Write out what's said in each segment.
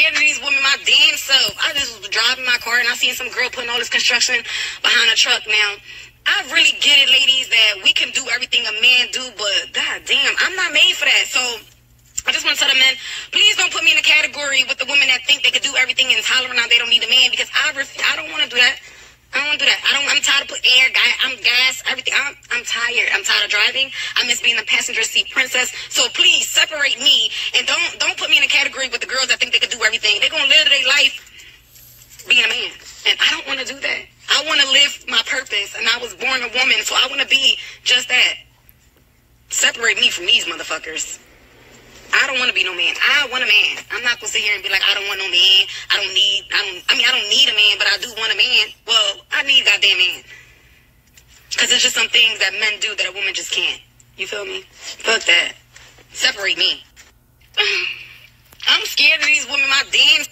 scared of these women my damn self. I just was driving my car and I seen some girl putting all this construction behind a truck. Now, I really get it, ladies, that we can do everything a man do, but god damn, I'm not made for that. So I just want to tell the men, please don't put me in a category with the women that think they could do everything and hollering out they don't need a man, because I don't want to do that. I don't want to do that. I'm tired of putting air, I'm gas, everything. I'm tired. I'm tired of driving. I miss being a passenger seat princess. So please separate me and don't put me in a category with the girls that think they could do everything. They're gonna live their life being a man, and I don't want to do that. I want to live my purpose, and I was born a woman, so I want to be just that. Separate me from these motherfuckers. I don't want to be no man. I want a man. I'm not going to sit here and be like, I don't want no man. I don't need a man, but I do want a man. Well, I need a goddamn man. Because it's just some things that men do that a woman just can't. You feel me? Fuck that. Separate me. I'm scared of these women, my damn...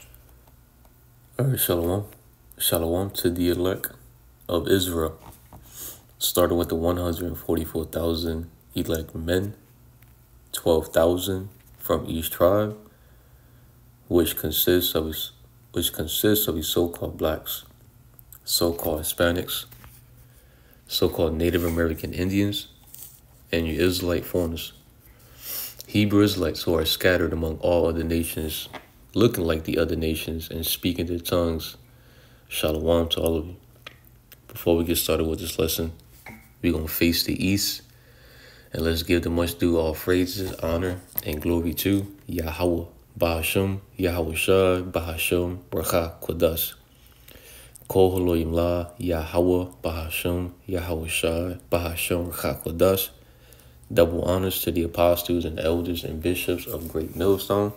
All right, shalom. Shalom to the elect of Israel. Starting with the 144,000 elect men, 12,000 from each tribe, which consists of the so-called blacks, so-called Hispanics, so-called Native American Indians, and your Israelite foreigners. Hebrew Israelites who are scattered among all other nations, looking like the other nations and speaking their tongues. Shalom to all of you. Before we get started with this lesson, we're going to face the east, and let's give the much due all praises, honor, and glory to YAHAWAH, BAHASHAM, YAHAWASHI, BAHASHAM, QaDash. Halalyam, YAHAWAH, BAHASHAM, YAHAWASHI, BAHASHAM, QaDash. Double honors to the apostles and elders and bishops of Great Millstone.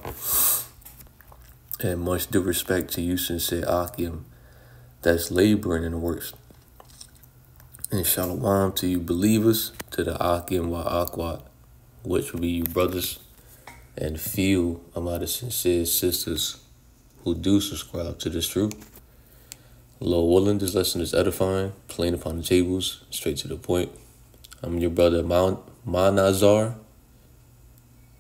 And much due respect to you, sincere Akim, that's laboring in the works. And shalom to you believers, to the Akim YAHAWAH, which will be you brothers, and few among the sincere sisters who do subscribe to this truth. Lord willing, this lesson is edifying, plain upon the tables, straight to the point. I'm your brother Manazar,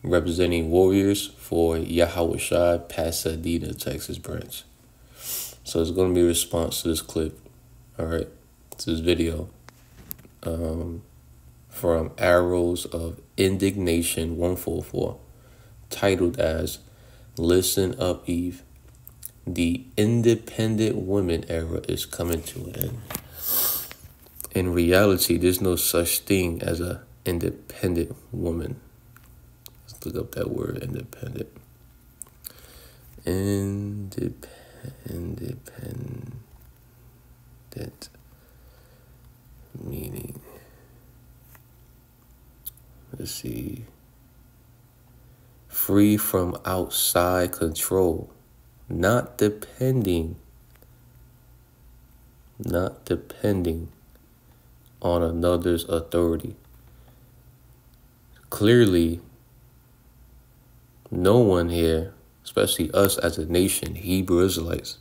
representing warriors for YAHAWASHI, Pasadena, Texas branch. So it's going to be a response to this clip, all right, to this video, from Arrows of Indignation 144, titled as Listen Up, Eve. The independent women era is coming to an end. In reality, there's no such thing as an independent woman. Let's look up that word, independent. Independent meaning. Let's see. Free from outside control. Not depending on another's authority. Clearly, no one here, especially us as a nation, Hebrew Israelites,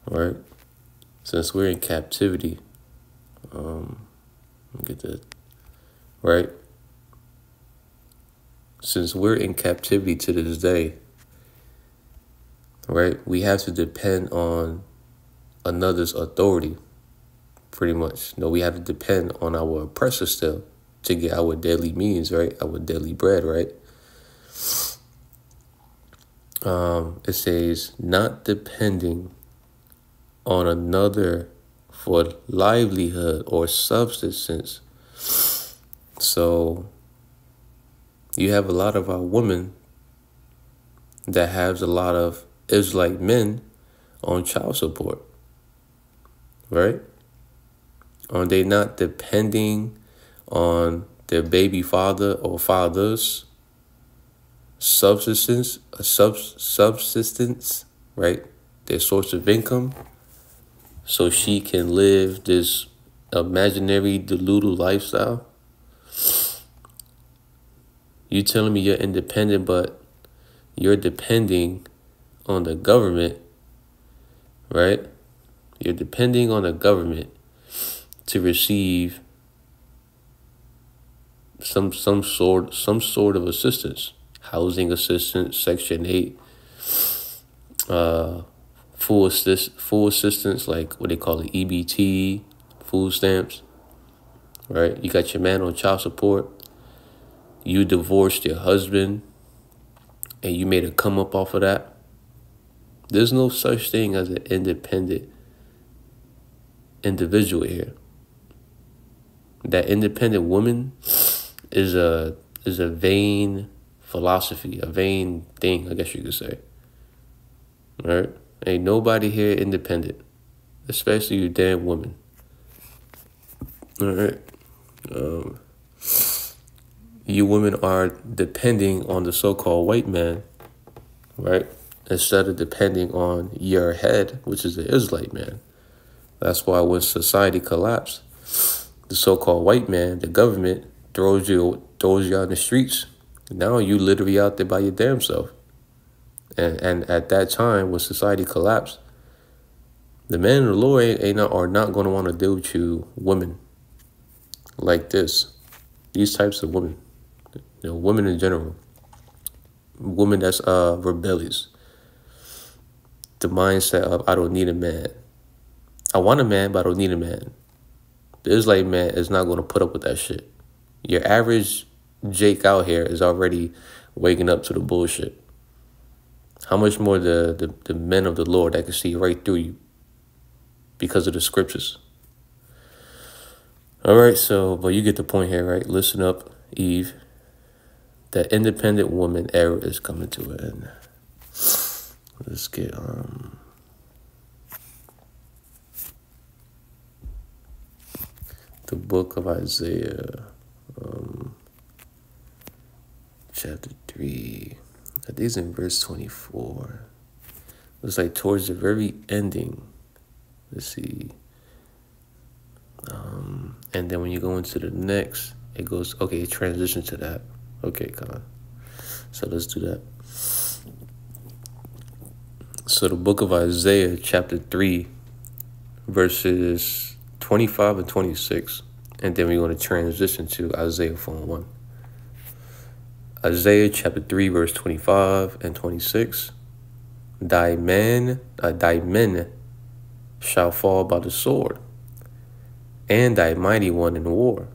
right? Since we're in captivity, get that right. Since we're in captivity to this day, right, we have to depend on another's authority, pretty much. No, we have to depend on our oppressor still to get our daily means, right? Our daily bread, right? It says, not depending on another for livelihood or subsistence. So you have a lot of our women that has a lot of Israelite men on child support, right? Are they not depending on their baby father or fathers' subsistence, right? Their source of income, so she can live this imaginary deluded lifestyle? You telling me you're independent, but you're depending on the government, right? You're depending on the government to receive some sort of assistance, housing assistance, Section 8, full assistance, like what they call it, EBT, food stamps, right? You got your man on child support. You divorced your husband and you made a come up off of that. There's no such thing as an independent individual here. That independent woman is a vain philosophy, a vain thing, I guess you could say. All right? Ain't nobody here independent, especially you damn woman. All right? You women are depending on the so-called white man, right? Instead of depending on your head, which is the Israelite man. That's why when society collapsed, the so-called white man, the government, throws you out in the streets. Now you literally out there by your damn self. And at that time, when society collapsed, the men of the Lord are not going to want to deal with you women like this. These types of women. You know, women in general. Women that's rebellious. The mindset of, I don't need a man. I want a man, but I don't need a man. The Israelite man is not going to put up with that shit. Your average Jake out here is already waking up to the bullshit. How much more the men of the Lord that can see right through you because of the scriptures. All right, but you get the point here, right? Listen up, Eve. The independent woman era is coming to an end. Let's get the book of Isaiah, chapter 3. I think it's in verse 24. It's like towards the very ending. Let's see. And then when you go into the next, it goes, okay, transition to that. Okay, come on. So let's do that. So the book of Isaiah, chapter 3, verses 25 and 26. And then we're going to transition to Isaiah 4:1. Isaiah chapter 3, verse 25 and 26. Thy men shall fall by the sword, and thy mighty one in war.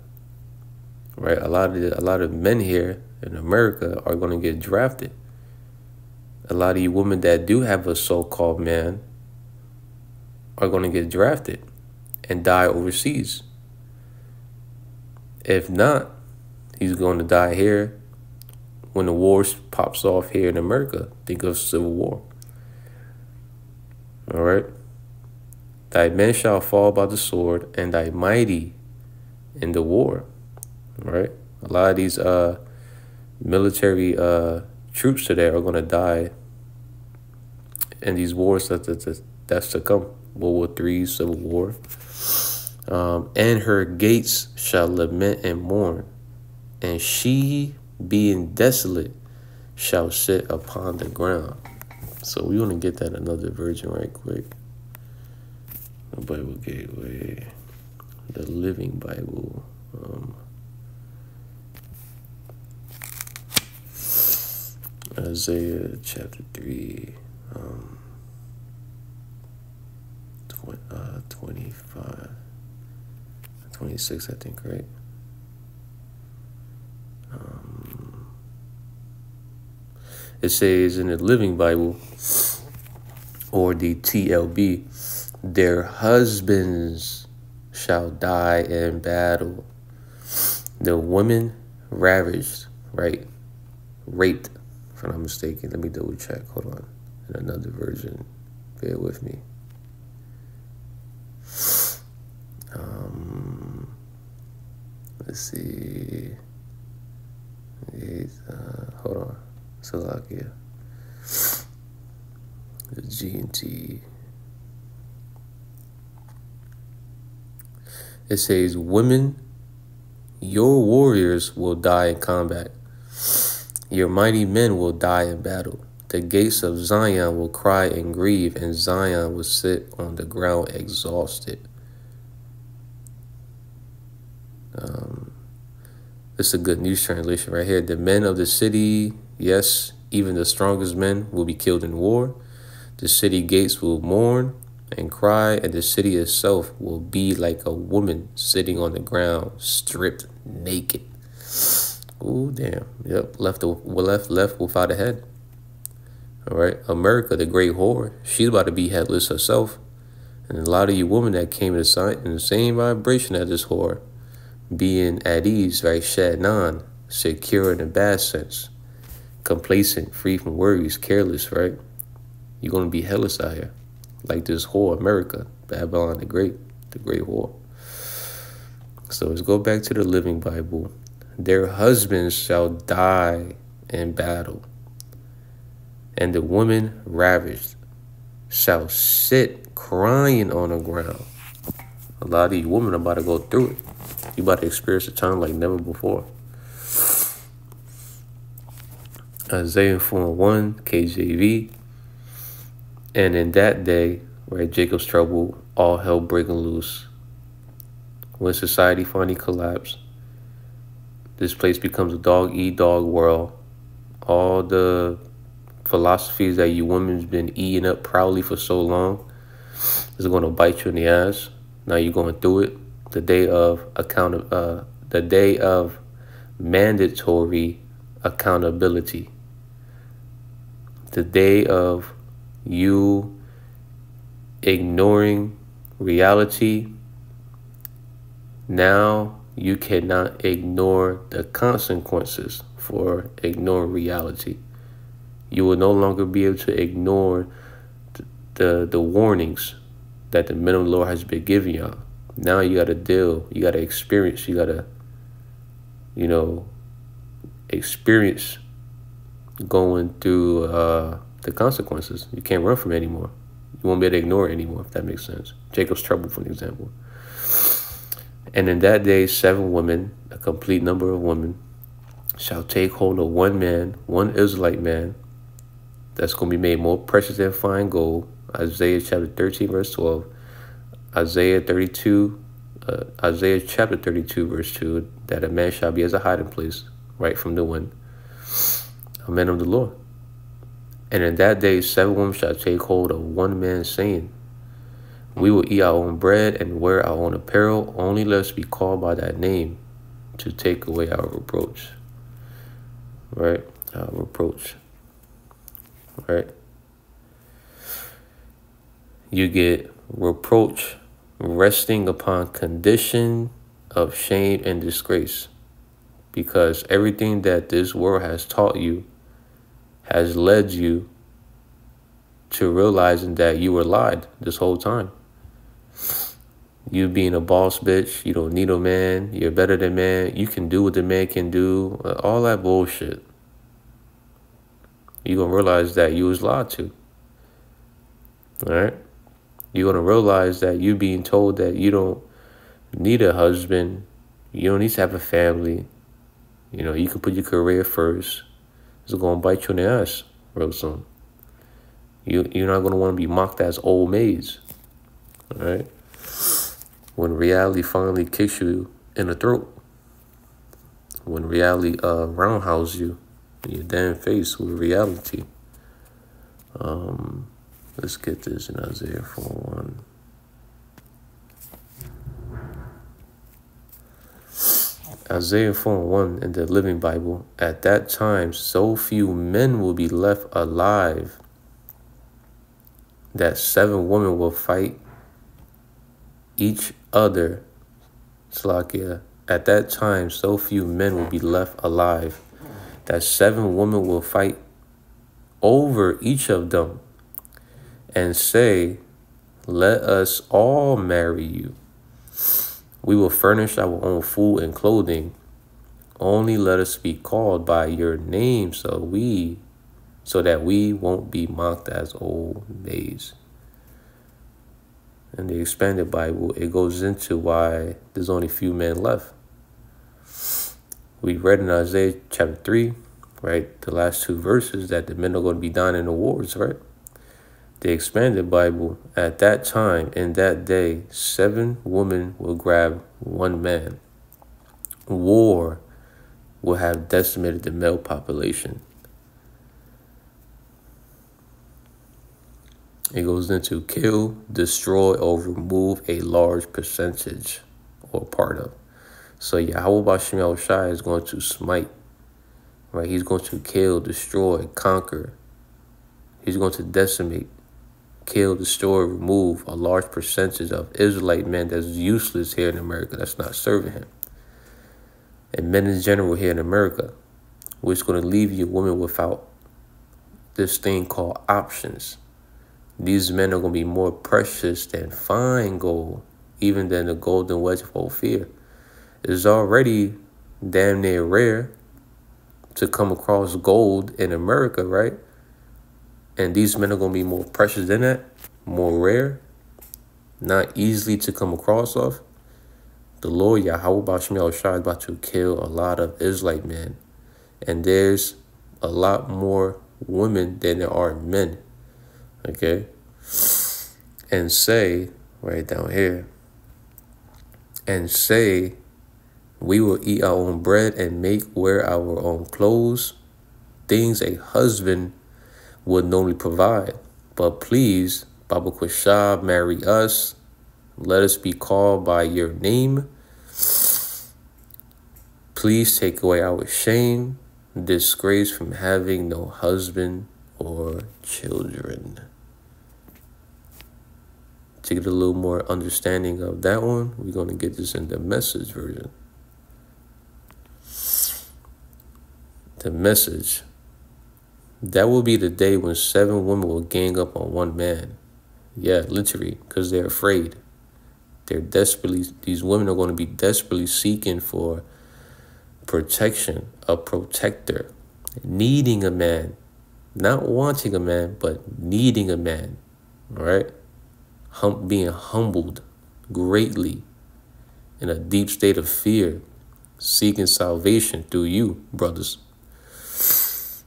Right? A lot of men here in America are going to get drafted. A lot of you women that do have a so-called man are going to get drafted and die overseas. If not, he's going to die here when the war pops off here in America. Think of Civil War. All right? Thy men shall fall by the sword, and thy mighty in the war. All right? A lot of these military troops today are going to die in these wars that's to come. World War III, Civil War. And her gates shall lament and mourn, and she, being desolate, shall sit upon the ground. So we want to get that another version right quick. The Bible Gateway, the Living Bible. Isaiah chapter 3, 25, 26, I think, right? It says in the Living Bible, or the TLB, their husbands shall die in battle. The women ravaged, right? Raped, if I'm not mistaken. Let me double check. Hold on. In another version. Bear with me. Let's see. Hold on. Slovakia. The G&T. It says, women, your warriors will die in combat. Your mighty men will die in battle. The gates of Zion will cry and grieve, and Zion will sit on the ground exhausted. This is a good news translation right here. The men of the city, yes, even the strongest men will be killed in war. The city gates will mourn and cry, and the city itself will be like a woman sitting on the ground, stripped naked. Ooh, damn. Yep, left without a head. All right, America, the great whore, she's about to be headless herself. And a lot of you women that came in the same vibration as this whore, being at ease, right? Shadnan, secure in a bad sense, complacent, free from worries, careless, right? You're going to be headless out here, like this whore, America, Babylon the great whore. So let's go back to the Living Bible. Their husbands shall die in battle, and the woman ravished shall sit crying on the ground. A lot of you women are about to go through it. You about to experience a time like never before. Isaiah 4:1, KJV. And in that day, right, Jacob's trouble, all hell breaking loose. When society finally collapsed, this place becomes a dog-eat-dog world. All the philosophies that you women's been eating up proudly for so long is going to bite you in the ass. Now you're going through it. The day of mandatory accountability. The day of you ignoring reality. Now you cannot ignore the consequences for ignoring reality. You will no longer be able to ignore the warnings that the men of the Lord has been giving y'all. Now you got to deal, you got to experience, you got to, experience going through the consequences. You can't run from it anymore. You won't be able to ignore it anymore, if that makes sense. Jacob's trouble, for an example. And in that day, 7 women, a complete number of women, shall take hold of one man, one Israelite man, that's going to be made more precious than fine gold. Isaiah chapter 13, verse 12. Isaiah chapter 32, verse 2, that a man shall be as a hiding place, right from the wind. A man of the Lord. And in that day, 7 women shall take hold of one man, saying, we will eat our own bread and wear our own apparel, only let us be called by that name to take away our reproach. Right? Our reproach. Right? You get reproach resting upon condition of shame and disgrace, because everything that this world has taught you has led you to realizing that you were lied this whole time. You being a boss bitch, you don't need a man, you're better than man, you can do what the man can do, all that bullshit. You're going to realize that you was lied to. All right? You're going to realize that you being told that you don't need a husband, you don't need to have a family, you can put your career first. It's going to bite you in the ass real soon. You're not going to want to be mocked as old maids. All right? When reality finally kicks you in the throat. When reality roundhouse you in your damn face with reality. Let's get this in Isaiah 4:1. Isaiah 4:1 in the Living Bible. At that time, so few men will be left alive that 7 women will fight each other. Slakia. At that time, so few men will be left alive that 7 women will fight over each of them and say, let us all marry you. We will furnish our own food and clothing. Only let us be called by your name so that we won't be mocked as old maids. In the Expanded Bible, it goes into why there's only few men left. We read in Isaiah chapter 3, right, the last 2 verses, that the men are going to be dying in the wars, right? The Expanded Bible, at that time, in that day, 7 women will grab 1 man. War will have decimated the male population. It goes into kill, destroy, or remove a large percentage or part of. So YAHAWASHI is going to smite, right? He's going to kill, destroy, conquer. He's going to decimate, kill, destroy, remove a large percentage of Israelite men that's useless here in America, that's not serving him. And men in general here in America, which is going to leave you women without this thing called options. These men are going to be more precious than fine gold, even than the golden wedge of Ophir. It's already damn near rare to come across gold in America, right? And these men are going to be more precious than that, more rare, not easily to come across of. The Lord YAHAWASHI is about to kill a lot of Israelite men. And there's a lot more women than there are men. Okay? And say, right down here, and say, we will eat our own bread and wear our own clothes, things a husband would normally provide. But please, Baba Kwashab, marry us. Let us be called by your name. Please take away our shame, disgrace from having no husband or children. To get a little more understanding of that one, we're going to get this in the Message version. The Message. That will be the day when 7 women will gang up on 1 man. Yeah, literally, because they're afraid. They're desperately, these women are going to be desperately seeking for protection, a protector, needing a man, not wanting a man, but needing a man, all right? Being humbled greatly in a deep state of fear, seeking salvation through you, brothers.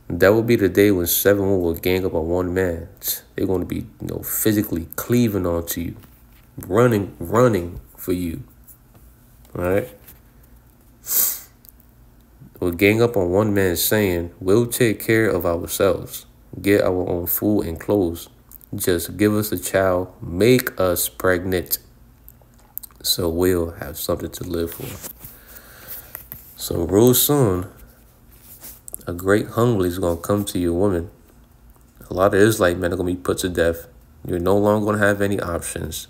That will be the day when 7 women will gang up on 1 man. They're going to be, physically cleaving onto you, running for you, all right? We'll gang up on 1 man saying, we'll take care of ourselves, get our own food and clothes. Just give us a child, make us pregnant, so we'll have something to live for. So real soon, a great hunger is going to come to you, woman. A lot of Israelite men are going to be put to death. You're no longer going to have any options.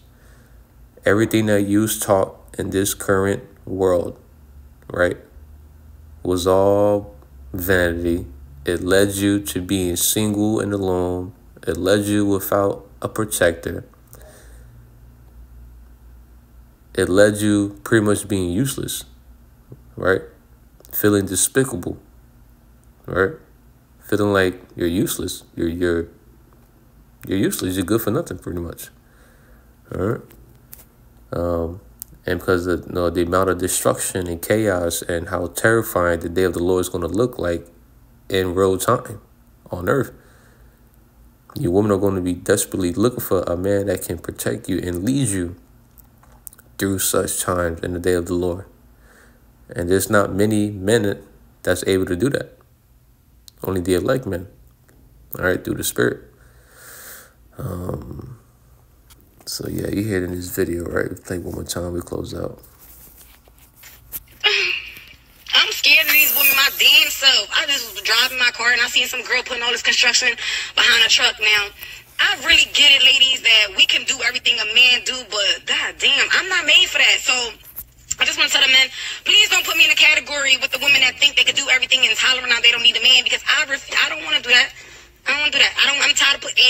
Everything that you was taught in this current world, right, was all vanity. It led you to being single and alone. It led you without a protector. It led you pretty much being useless, right? Feeling despicable, right? Feeling like you're useless. You're useless. You're good for nothing, pretty much. All right. And because of the amount of destruction and chaos and how terrifying the day of the Lord is going to look like in real time on earth. You women are going to be desperately looking for a man that can protect you and lead you through such times in the day of the Lord. And there's not many men that's able to do that. Only the elect men, all right, through the Spirit. So, yeah, you hear it in this video, right? We play one more time, we close out. I'm scared of these women my damn self. I just was driving my car and I seen some girl putting all this construction behind a truck. Now, I really get it, ladies, that we can do everything a man do, but god damn, I'm not made for that. So I just want to tell the men, please don't put me in a category with the women that think they can do everything and hollering out they don't need a man, because I don't want to do that. I don't want to do that. I'm tired of putting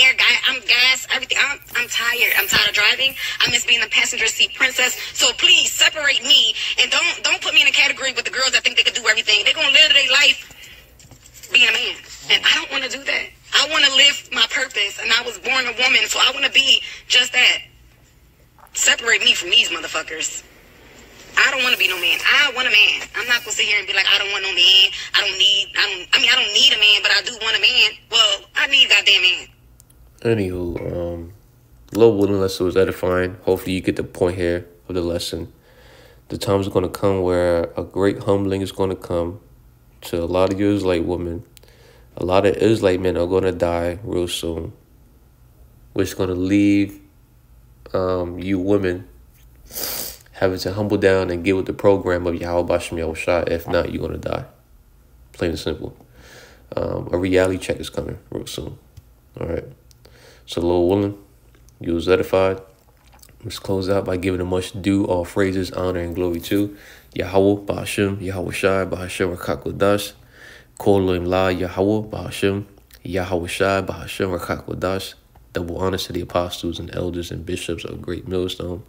gas, everything. I'm tired. I'm tired of driving. I miss being a passenger seat princess. So please separate me and don't put me in a category with the girls that think they can do everything. They're gonna live their life being a man, and I don't want to do that. I want to live my purpose, and I was born a woman, so I want to be just that. Separate me from these motherfuckers. I don't want to be no man. I want a man. I'm not gonna sit here and be like, I don't want no man. I don't need a man, but I do want a man. Well, I need a goddamn man. Anywho, Lord willing, lesson was edifying. Hopefully you get the point here of the lesson. The time is going to come where a great humbling is going to come to a lot of you Israelite women. A lot of Israelite men are going to die real soon. which is going to leave you women having to humble down and get with the program of YAHAWASHI. If not, you're going to die. Plain and simple. A reality check is coming real soon. All right. So, Lord willing, you was edified. Let's close out by giving a much due all phrases, honor, and glory to Yahawah, BAHASHAM, YAHAWASHI, BAHASHAM, HAQADASH, KOLOIM LA, YAHAWAH, BAHASHAM, YAHAWASHI, BAHASHAM, HAQADASH. Double honors to the apostles and elders and bishops of Great Millstone.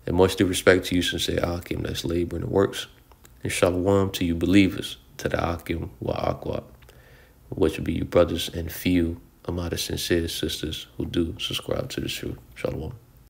And much due respect to you, sincere Akim, that's labor in the works. And shalom to you believers, to the Akim wa Akwat, which will be you brothers and few among the sincere sisters who do subscribe to the truth. Shalom.